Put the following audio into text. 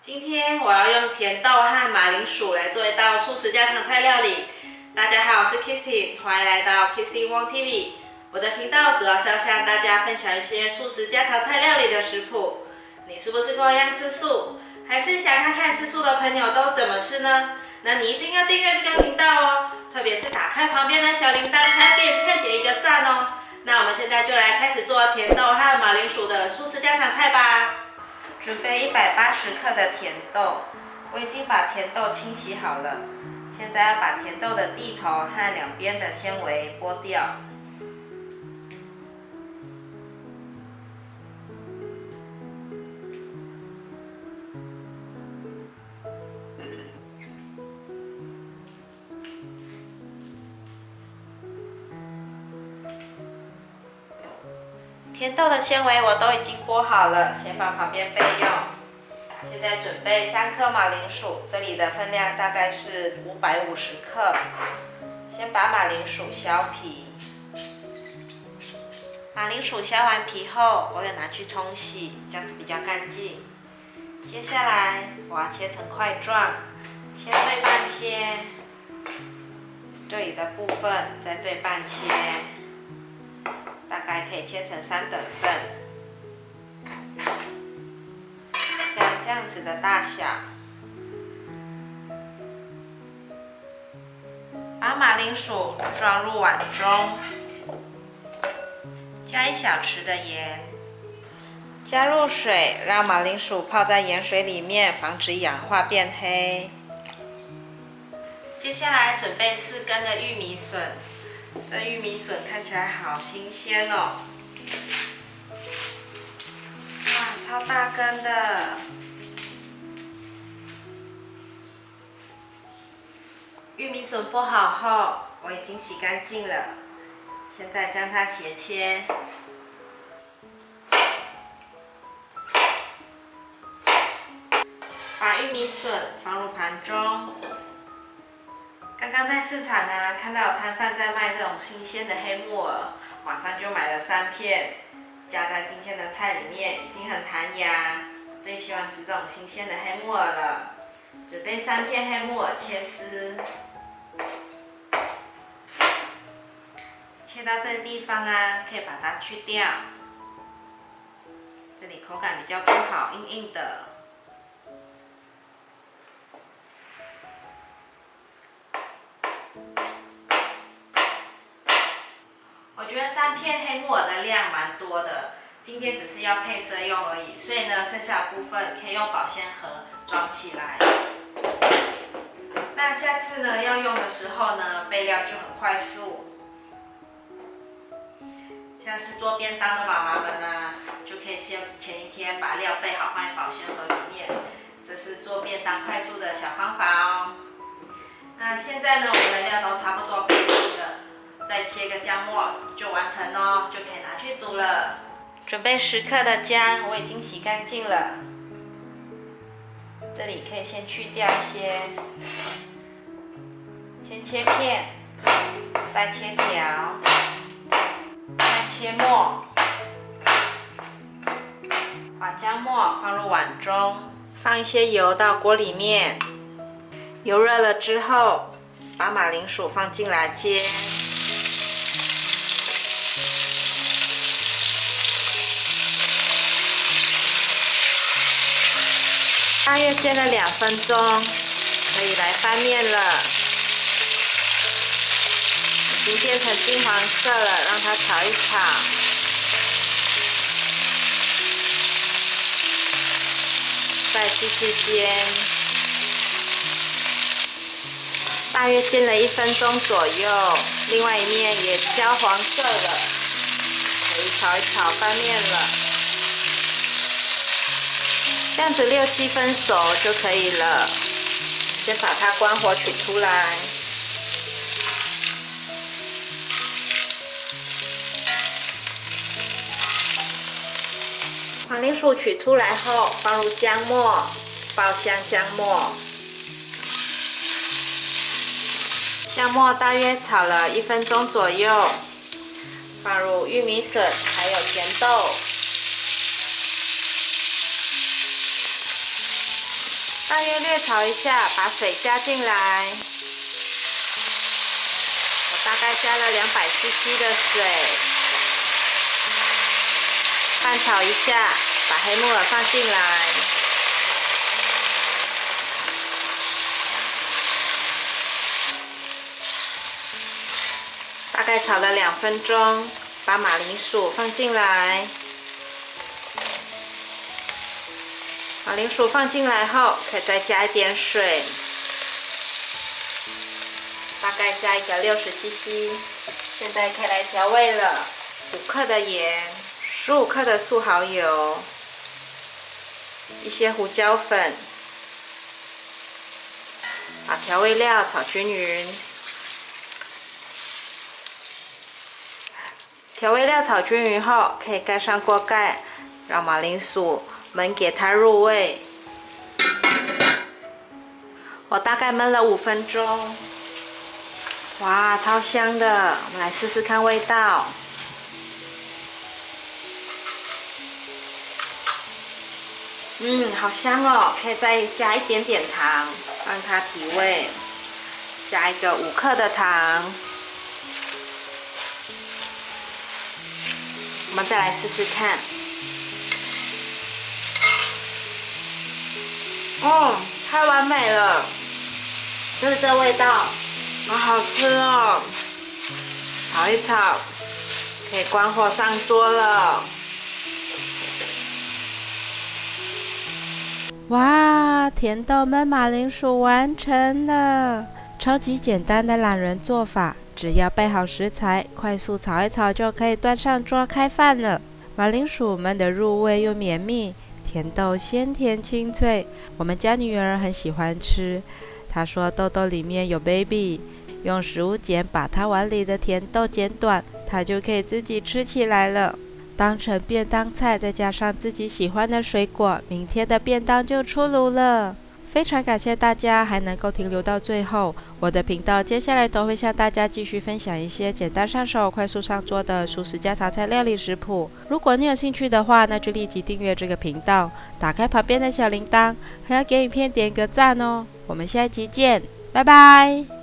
今天我要用甜豆和马铃薯来做一道素食家常菜料理。大家好，我是 Kisty， 欢迎来到 Kisty Wong TV。我的频道主要是要向大家分享一些素食家常菜料理的食谱。你是不是跟我一样吃素？还是想看看吃素的朋友都怎么吃呢？那你一定要订阅这个频道哦，特别是打开旁边的小铃铛，还要给影片点一个赞哦。那我们现在就来开始做甜豆和马铃薯的素食家常菜吧。准备180克的甜豆，我已经把甜豆清洗好了。现在要把甜豆的蒂头和两边的纤维剥掉。甜豆的纤维我都已经剥好了，先放旁边备用。现在准备3颗马铃薯，这里的分量大概是550克。先把马铃薯削皮。马铃薯削完皮后，我有拿去冲洗，这样子比较干净。接下来我要切成块状，先对半切，这里的部分再对半切。大概可以切成3等份，像这样子的大小。把马铃薯装入碗中，加1小匙的盐，加入水，让马铃薯泡在盐水里面，防止氧化变黑。接下来准备4根的玉米笋。这玉米笋看起来好新鲜哦！哇，超大根的！玉米笋剥好后，我已经洗干净了。现在将它斜切。把玉米笋放入盘中。刚刚在市场看到有摊贩在卖这种新鲜的黑木耳，马上就买了3片，加在今天的菜里面，一定很弹牙。最喜欢吃这种新鲜的黑木耳了。准备3片黑木耳切丝，切到这个地方可以把它去掉，这里口感比较不好，硬硬的。我觉得3片黑木耳的量蛮多的，今天只是要配色用而已，所以呢，剩下的部分可以用保鲜盒装起来。那下次呢，要用的时候呢，备料就很快速。像是做便当的妈妈们就可以先前一天把料备好，放在保鲜盒里面。这是做便当快速的小方法哦。那现在呢，我们的料都差不多备齐了。再切个姜末就完成哦，就可以拿去煮了。准备10克的姜，我已经洗干净了。这里可以先去掉一些，先切片，再切条，再切末。把姜末放入碗中，放一些油到锅里面。油热了之后，把马铃薯放进来煎。大约煎了2分钟，可以来翻面了。已经变成金黄色了，让它炒一炒。再继续煎，大约煎了1分钟左右，另外一面也焦黄色了，可以炒一炒翻面了。这样子6、7分熟就可以了。先把它关火取出来。马铃薯取出来后，放入姜末，爆香姜末。姜末大约炒了1分钟左右，放入玉米笋还有甜豆。大约略炒一下，把水加进来。我大概加了200cc 的水，拌炒一下，把黑木耳放进来。大概炒了2分钟，把马铃薯放进来。马铃薯放进来后，可以再加一点水，大概加一个60cc。现在可以来调味了，5克的盐，15克的素蚝油，一些胡椒粉，把调味料炒均匀。调味料炒均匀后，可以盖上锅盖，让马铃薯焖给它入味。我大概焖了5分钟，哇，超香的！我们来试试看味道。好香哦！可以再加一点点糖，让它提味。加一个5克的糖。我们再来试试看。太完美了，就是这味道，好好吃哦！炒一炒，可以关火上桌了。哇，甜豆焖马铃薯完成了！超级简单的懒人做法，只要备好食材，快速炒一炒就可以端上桌开饭了。马铃薯焖得入味又绵密，甜豆鲜甜清脆，我们家女儿很喜欢吃。她说豆豆里面有 baby， 用食物剪把她碗里的甜豆剪短，她就可以自己吃起来了。当成便当菜，再加上自己喜欢的水果，明天的便当就出炉了。非常感谢大家还能够停留到最后，我的频道接下来都会向大家继续分享一些简单上手、快速上桌的素食家常菜料理食谱。如果你有兴趣的话，那就立即订阅这个频道，打开旁边的小铃铛，还要给影片点个赞哦。我们下一集见，拜拜。